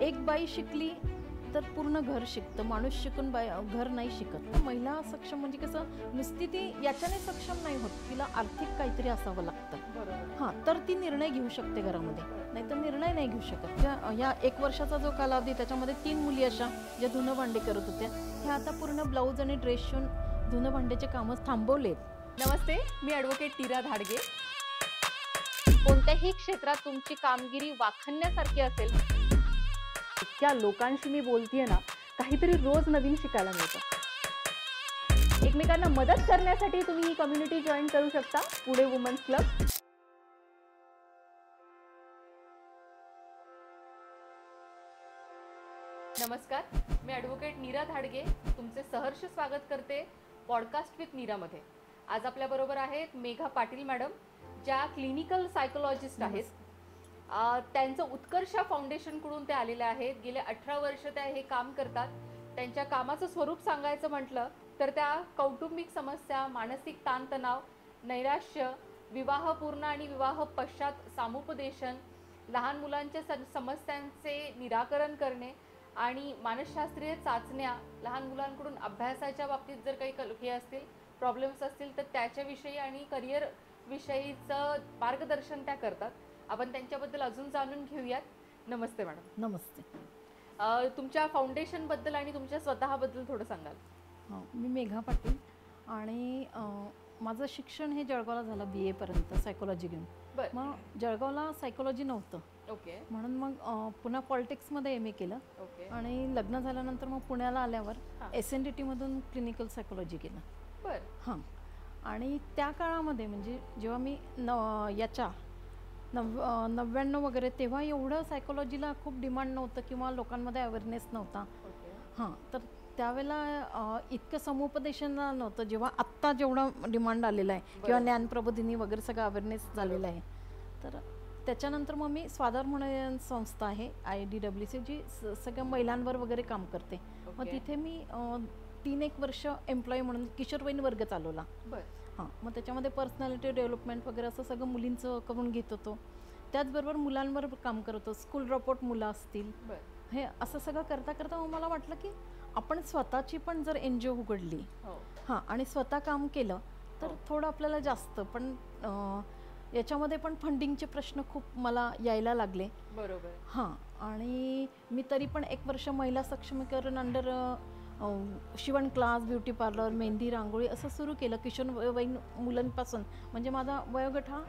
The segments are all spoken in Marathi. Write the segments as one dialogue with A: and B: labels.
A: एक बाई शिकली तर पूर्ण घर शिकतं, माणूस शिकून घर नाही शिकत. महिला सक्षम म्हणजे कसं, नुसती ती याच्याने सक्षम नाही होत, तिला आर्थिक काहीतरी असावं लागतं. हां, तर ती निर्णय घेऊ शकते घरामध्ये, नाही तर निर्णय नाही घेऊ शकत. ह्या 1 वर्षाचा जो कालावधी, त्याच्यामध्ये 3 मुली अशा ज्या धुणं भांडी करत होत्या, ह्या आता पूर्ण ब्लाऊज आणि ड्रेस शिवून धुणं भांड्याचे कामं थांबवलेत.
B: नमस्ते, मी ॲडव्होकेट नीरा धाडगे.
C: कोणत्याही क्षेत्रात तुमची कामगिरी वाखाणण्यासारखी असेल,
B: इतक्या लोकांशी मी बोलतीये ना, काहीतरी रोज नवीन शिकायला मिळतं. एकमेकांना मदत करण्यासाठी तुम्ही ही कम्युनिटी जॉईन करू शकता, पुणे वुमन्स क्लब. नमस्कार, मी ॲडव्होकेट नीरा धाडगे तुमचे सहर्ष स्वागत करते पॉडकास्ट विथ नीरामध्ये. आज आपल्याबरोबर आहेत मेघा पाटील मॅडम, ज्या क्लिनिकल सायकोलॉजिस्ट आहेत. त्यांचं उत्कर्ष फाउंडेशनकडून ते आलेले आहेत. गेले 18 वर्ष त्या हे काम करतात. त्यांच्या कामाचं स्वरूप सांगायचं म्हटलं तर त्या कौटुंबिक समस्या, मानसिक ताणतणाव, नैराश्य, विवाहपूर्ण आणि विवाह पश्चात सामुपदेशन, लहान मुलांच्या समस्यांचे निराकरण करणे आणि मानसशास्त्रीय चाचण्या, लहान मुलांकडून अभ्यासाच्या बाबतीत जर काही असतील, प्रॉब्लेम्स असतील तर त्याच्याविषयी आणि करिअर विषयीचं मार्गदर्शन त्या करतात. आपण त्यांच्याबद्दल अजून जाणून घेऊयात. नमस्ते मॅडम.
A: नमस्ते.
B: तुमच्या फाउंडेशनबद्दल आणि तुमच्या स्वतःबद्दल थोडं सांगाल?
A: मी मेघा पाटील आणि माझं शिक्षण हे जळगावला झालं BA पर्यंत सायकोलॉजी घेऊन. मग जळगावला सायकोलॉजी नव्हतं.
B: ओके.
A: म्हणून मग पुन्हा पॉलिटिक्समध्ये MA केलं.
B: ओके.
A: आणि लग्न झाल्यानंतर मग पुण्याला आल्यावर SNDT मधून क्लिनिकल सायकोलॉजी केलं.
B: बरं.
A: हां. आणि त्या काळामध्ये म्हणजे जेव्हा मी याच्या 99 वगैरे, तेव्हा एवढं सायकोलॉजीला खूप डिमांड नव्हतं किंवा लोकांमध्ये अवेअरनेस नव्हता. हां, तर त्यावेळेला इतकं समुपदेशन नव्हतं, जेव्हा आत्ता जेवढा डिमांड आलेला आहे किंवा ज्ञानप्रबोधिनी वगैरे सगळं अवेअरनेस झालेलं आहे. तर त्याच्यानंतर मग मी स्वाधार म्हणून संस्था आहे IDWC, जी सगळ्या महिलांवर वगैरे काम करते. मग तिथे मी 3-1 वर्ष एम्प्लॉई म्हणून किशोरवयीन वर्ग चालवला. हां, मग त्याच्यामध्ये पर्सनॅलिटी डेव्हलपमेंट वगैरे असं सगळं मुलींचं करून घेत होतो. त्याचबरोबर मुलांवर काम करत होतो, स्कूल ड्रॉपआउट मुलं असतील, हे असं सगळं करता करता मग मला वाटलं की आपण स्वतःची पण जर NGO उघडली, हां, आणि स्वतः काम केलं तर थोडं आपल्याला जास्त, पण याच्यामध्ये पण फंडिंगचे प्रश्न खूप मला यायला लागले.
B: बरोबर.
A: हां, आणि मी तरी पण 1 वर्ष महिला सक्षमीकरण अंडर शिवण क्लास, ब्युटी पार्लर, मेहंदी, रांगोळी असं सुरू केलं किशोरवयीन मुलांपासून. म्हणजे माझा वयोगट हा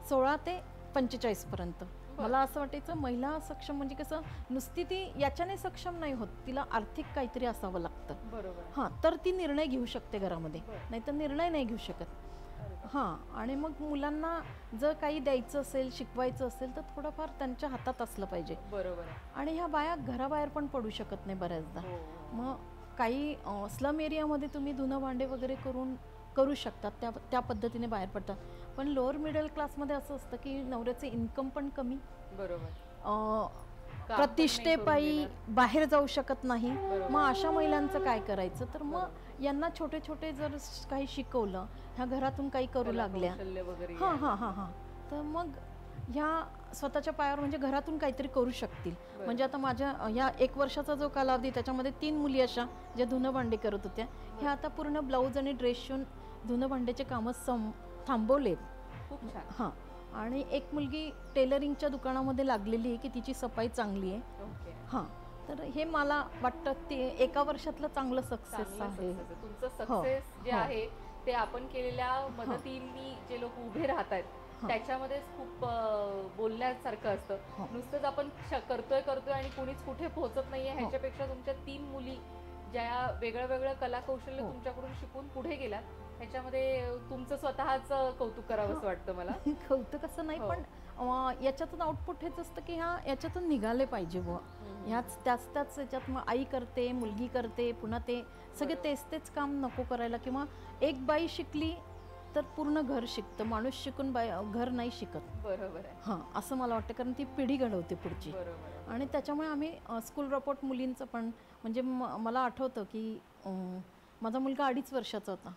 A: 16 ते 45 पर्यंत. मला असं वाटायचं महिला सक्षम म्हणजे कसं, नुसती ती याच्याने सक्षम नाही होत, तिला आर्थिक काहीतरी असावं लागतं.
B: बरोबर.
A: हां, तर ती निर्णय घेऊ शकते घरामध्ये, नाही तर निर्णय नाही घेऊ शकत. हां, आणि मग मुलांना जर काही द्यायचं असेल, शिकवायचं असेल तर थोडंफार त्यांच्या हातात असलं पाहिजे.
B: बरोबर.
A: आणि ह्या बाया घराबाहेर पण पडू शकत नाही बऱ्याचदा. मग काही स्लम एरियामध्ये तुम्ही धुणं भांडे वगैरे करू शकतात, त्या पद्धतीने बाहेर पडतात. पण लोअर मिडल क्लासमध्ये असं असतं की नवऱ्याचे इन्कम पण कमी,
B: बरोबर,
A: प्रतिष्ठेपायी बाहेर जाऊ शकत नाही. मग अशा महिलांचं काय करायचं? तर मग यांना छोटे छोटे जर काही शिकवलं, ह्या घरातून काही करू लागल्या, हां हां हां हां, तर मग ह्या स्वतःच्या पायावर म्हणजे घरातून काहीतरी करू शकतील. म्हणजे आता माझ्या ह्या 1 वर्षाचा जो कालावधी, त्याच्यामध्ये 3 मुली अशा ज्या धुणं भांडी करत होत्या, ह्या आता पूर्ण ब्लाऊज आणि ड्रेस शिवून धुणं भांड्याचे कामं थांबवलेत.
B: खूप छान.
A: हां, आणि एक मुलगी टेलरिंगच्या दुकानामध्ये लागलेली आहे की तिची सफाई चांगली आहे. हां, तर हे मला वाटतं ते 1 वर्षातलं चांगलं सक्सेस आहे.
B: तुमचं सक्सेस जे आहे ते आपण केलेल्या मदतीने जे लोक उभे राहत आहेत त्याच्यामध्येच खूप बोलण्यासारखं असतं. नुसतंच आपण करतोय आणि कुणीच कुठे पोहोचत नाहीये, ह्याच्यापेक्षा तुमच्या 3 मुली ज्या वेगळं वेगळं कला कौशल्य तुमच्याकडून शिकून पुढे गेलात, ह्याच्यामध्ये तुमचं स्वतःच कौतुक करावंच वाटतं मला.
A: कौतुक असं नाही, पण याच्यातून आउटपुट हेच असतं की याच्यातून निघाले पाहिजे व त्याच याच्यात मग आई करते, मुलगी करते, पुन्हा ते सगळे तेच काम नको करायला. किंवा एक बाई शिकली तर पूर्ण घर शिकतं, माणूस शिकून घर नाही शिकत.
B: बरोबर आहे.
A: हां, असं मला वाटतं, कारण ती पिढी घडवते पुढची. आणि त्याच्यामुळे आम्ही स्कूल ड्रॉपआउट मुलींचं पण, म्हणजे मला आठवतं की माझा मुलगा 2.5 वर्षाचा होता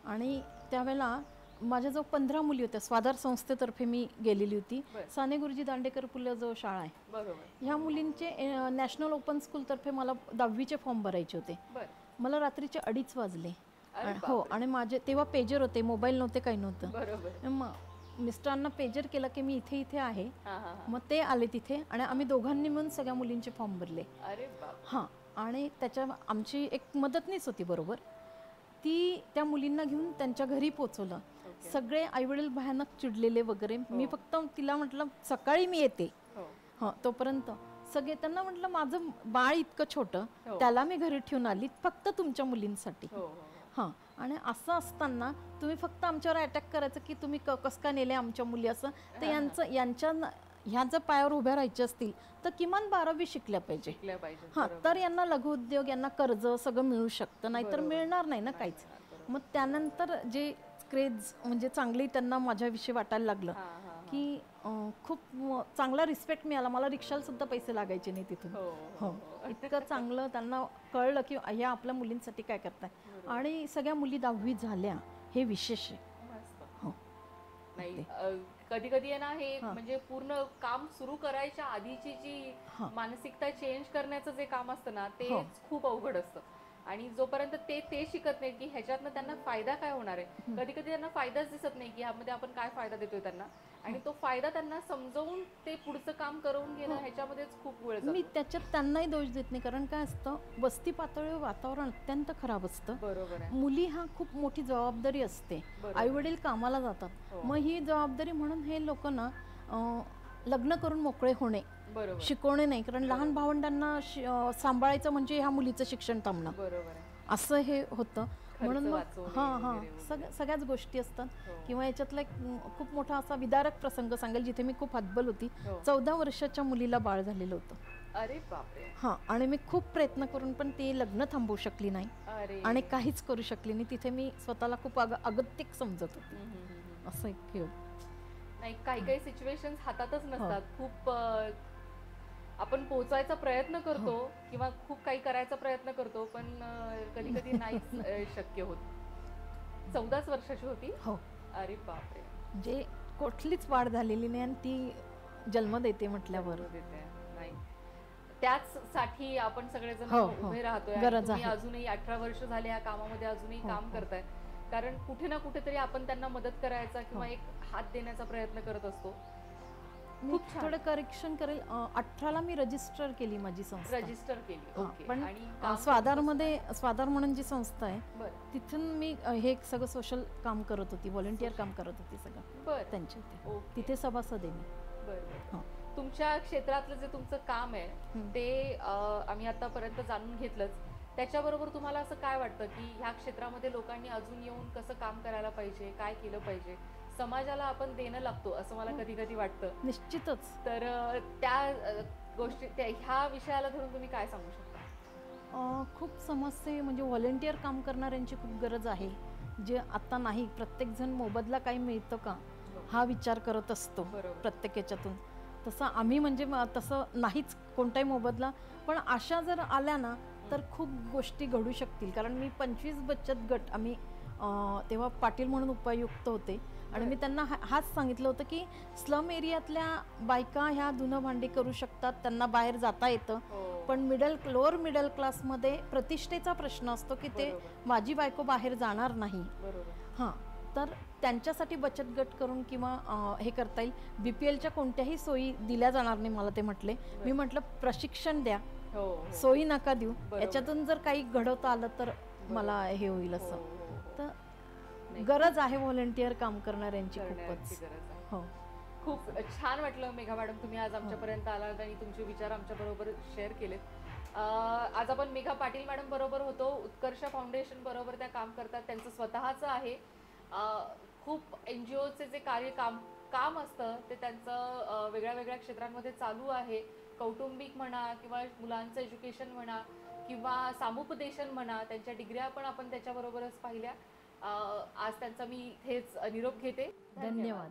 A: आणि त्यावेळेला माझ्याजवळ 15 मुली होत्या. स्वाधार संस्थेतर्फे मी गेलेली होती.
B: बरं.
A: साने गुरुजी दांडेकर पुले जो शाळा आहे,
B: बरोबर.
A: ह्या मुलींचे नॅशनल ओपन स्कूलतर्फे मला 10वीचे फॉर्म भरायचे होते.
B: बर.
A: मला रात्रीचे 2:30 वाजले.
B: अरे
A: हो,
B: बापरे.
A: आणि माझे तेव्हा पेजर होते, मोबाईल नव्हते, काही नव्हतं.
B: बरोबर.
A: मग मिस्टरांना पेजर केलं की मी इथे इथे आहे.
B: हा हा हा.
A: मग ते आले तिथे आणि आम्ही दोघांनी मिळून सगळ्या मुलींचे फॉर्म भरले.
B: अरे बाप.
A: हां, आणि त्याच्या आमची एक मदतनीस होती बरोबर, ती त्या मुलींना घेऊन त्यांच्या घरी पोचवलं.
B: ओके.
A: सगळे आईवडील भयानक चिडलेले वगैरे. मी
B: हो.
A: फक्त तिला म्हटलं सकाळी मी येते.
B: हो.
A: हां, तोपर्यंत सगळे त्यांना म्हटलं माझं बाळ इतकं छोटं,
B: हो.
A: त्याला मी घरी ठेवून आली फक्त तुमच्या मुलींसाठी.
B: हो, हो.
A: हां, आणि असं असताना तुम्ही फक्त आमच्यावर अटॅक करायचं की तुम्ही कसं का नेले आमच्या मुली असं. तर ह्या जर पायावर उभ्या राहायच्या असतील तर किमान 12वी शिकल्या पाहिजे.
B: शिकल्या पाहिजे.
A: हां,
B: बरोबर.
A: तर यांना लघुउद्योग, यांना कर्ज सगळं मिळू शकतं, नाहीतर
B: बरोबर.
A: मिळणार नाही ना काहीच. मग त्यानंतर जे क्रेज म्हणजे चांगली त्यांना माझ्याविषयी वाटायला लागलं
B: हा, हा, हा.
A: की खूप चांगला रिस्पेक्ट मिळाला. मला रिक्षाला सुद्धा पैसे लागायचे नाही तिथून.
B: हो,
A: हो,
B: हो.
A: इतकं चांगलं त्यांना कळलं की ह्या आपल्या मुलींसाठी काय करताय.
B: बरोबर.
A: आणि सगळ्या मुली 10वी झाल्या, हे विशेष आहे.
B: मस्त.
A: हो.
B: नाही, कधी कधी आहे ना हे
A: हा.
B: म्हणजे पूर्ण काम सुरू करायच्या आधीची जी
A: हा.
B: मानसिकता चेंज करण्याचं जे काम असतं ना
A: हो.
B: तेच खूप अवघड असतं. आणि जोपर्यंत ते शिकत नाही की ह्याच्यातनं त्यांना फायदा काय होणार आहे, कधी कधी त्यांना फायदाच दिसत नाही की ह्यामध्ये आपण काय फायदा देतोय त्यांना, आणि तो फायदा त्यांना समजवून ते पुढचं काम करून घेणं ह्याच्यामध्येच खूप वेळ
A: मी
B: जातो.
A: त्याच्यात त्यांनाही दोष देत नाही, कारण काय असतं, वस्ती पातळीवर वातावरण अत्यंत खराब असतं.
B: बरोबर आहे.
A: मुली हा खूप मोठी जबाबदारी असते.
B: बरोबर.
A: आई वडील कामाला जातात,
B: हो.
A: मग ही जबाबदारी म्हणून हे लोक ना लग्न करून मोकळे होणे,
B: बरोबर.
A: शिकवणे नाही. कारण लहान भावंडांना सांभाळायचं म्हणजे ह्या मुलीचं शिक्षण थांबणं,
B: बरोबर आहे.
A: असं हे होतं. म्हणून मग
B: वाचवणे
A: हां हां
B: वगैरे वगैरे.
A: सगळ्याच गोष्टी असतात.
B: हो.
A: किंवा याच्यातला एक खूप मोठा असा विदारक प्रसंग सांगेल जिथे मी खूप हतबल होती.
B: हो.
A: 14 वर्षाच्या मुलीला बाळ झालेलं होतं.
B: अरे बापरे.
A: हां, आणि मी खूप प्रयत्न करून पण ती लग्न थांबवू शकली नाही
B: अरे.
A: आणि काहीच करू शकली नाही. तिथे मी स्वतःला खूप अगतिक समजत होते.
B: हम्म, हम्म, हम्म, हम्म.
A: असं एक हे होतं.
B: नाही, काही काही सिच्युएशन हातातच नसतात. खूप आपण पोचायचा प्रयत्न करतो किंवा खूप काही करायचा प्रयत्न करतो, पण कधी कधी नाहीच शक्य होत. 14च वर्षाची होती.
A: हो,
B: अरे बापरे.
A: म्हणजे कुठलीच वाढ झालेली नाही आणि ती जन्म देते म्हटल्यावर
B: बरोबर देते. नाही, त्याच साठी आपण सगळेजण
A: हो, हो.
B: उभे राहतोय. आणि
A: गरज
B: तुम्ही
A: आहे.
B: अजूनही 18 वर्ष झाले या कामामध्ये अजूनही
A: हो,
B: काम
A: हो.
B: करताय, कारण कुठे ना कुठेतरी आपण त्यांना मदत करायचा किंवा
A: हो.
B: एक हात देण्याचा प्रयत्न करत असतो.
A: मी
B: खूप छान.
A: थोडं करेक्शन करेल. 18ला मी रजिस्टर केली माझी संस्था.
B: रजिस्टर केली.
A: हां,
B: ओके.
A: पण
B: आणि काम
A: स्वाधारमध्ये, स्वाधार म्हणून जी संस्था आहे
B: बरं
A: तिथून मी हे सगळं सोशल काम करत होती, व्हॉलंटियर काम करत होती सगळं
B: बरं.
A: त्यांच्या इथे.
B: ओके.
A: तिथे सभासद आहे मी.
B: बरं.
A: हां.
B: तुमच्या क्षेत्रातलं जे तुमचं काम आहे
A: हं.
B: ते आम्ही आतापर्यंत जाणून घेतलंच. त्याच्याबरोबर तुम्हाला असं काय वाटतं की ह्या क्षेत्रामध्ये लोकांनी अजून येऊन कसं काम करायला पाहिजे, काय केलं पाहिजे, समाजाला आपण देणं लागतो असं मला कधी कधी वाटतं.
A: निश्चितच.
B: तर त्या गोष्टी ह्या विषयाला धरून तुम्ही काय सांगू शकता?
A: खूप समस्या म्हणजे व्हॉलंटियर काम करणाऱ्यांची खूप गरज आहे. जे आता नाही, प्रत्येकजण मोबदला काही मिळतं का हा विचार करत असतो
B: बरोबर.
A: प्रत्येक याच्यातून. तसं आम्ही म्हणजे तसं नाहीच कोणताही मोबदला, पण आशा जर आल्या ना तर खूप गोष्टी घडू शकतील. कारण मी 25 बचत गट आम्ही तेव्हा पाटील म्हणून उपायुक्त होते आणि मी त्यांना हाच सांगितलं होतं की स्लम एरियातल्या बायका ह्या धुणं भांडी करू शकतात, त्यांना बाहेर जाता येतं,
B: हो.
A: पण लोअर मिडल क्लासमध्ये प्रतिष्ठेचा प्रश्न असतो की ते
B: बरोबर.
A: माझी बायको बाहेर जाणार नाही.
B: बरोबर.
A: हां, तर त्यांच्यासाठी बचत गट करून किंवा हे करता येईल. BPLच्या कोणत्याही सोयी दिल्या जाणार नाही मला ते म्हटले. मी म्हटलं प्रशिक्षण द्या,
B: हो, हो.
A: सोयी नका देऊ,
B: बरोबर.
A: याच्यातून जर काही घडवता आलं तर मला हे होईल
B: हो,
A: असं.
B: हो, हो.
A: तर
B: नाही.
A: गरज आहे व्हॉलंटियर काम करणाऱ्यांची
B: करण्याची
A: खूपच.
B: गरज आहे.
A: हो,
B: खूप छान वाटलं मेघा मॅडम, तुम्ही आज आमच्यापर्यंत आलात आणि तुमचे विचार आमच्या बरोबर शेअर केलेत. आज आपण मेघा पाटील मॅडम बरोबर होतो. उत्कर्ष फाउंडेशन बरोबर त्या काम करतात, त्यांचं स्वतःचं आहे. खूप NGOचे जे काम असतं ते त्यांचं वेगळ्या वेगळ्या क्षेत्रांमध्ये चालू आहे. कौटुंबिक म्हणा किंवा मुलांचं एज्युकेशन म्हणा किंवा सामुपदेशन म्हणा, त्यांच्या डिग्र्या पण आपण त्याच्याबरोबरच पाहिल्या. आज त्यांचा मी इथेच निरोप घेते.
A: धन्यवाद.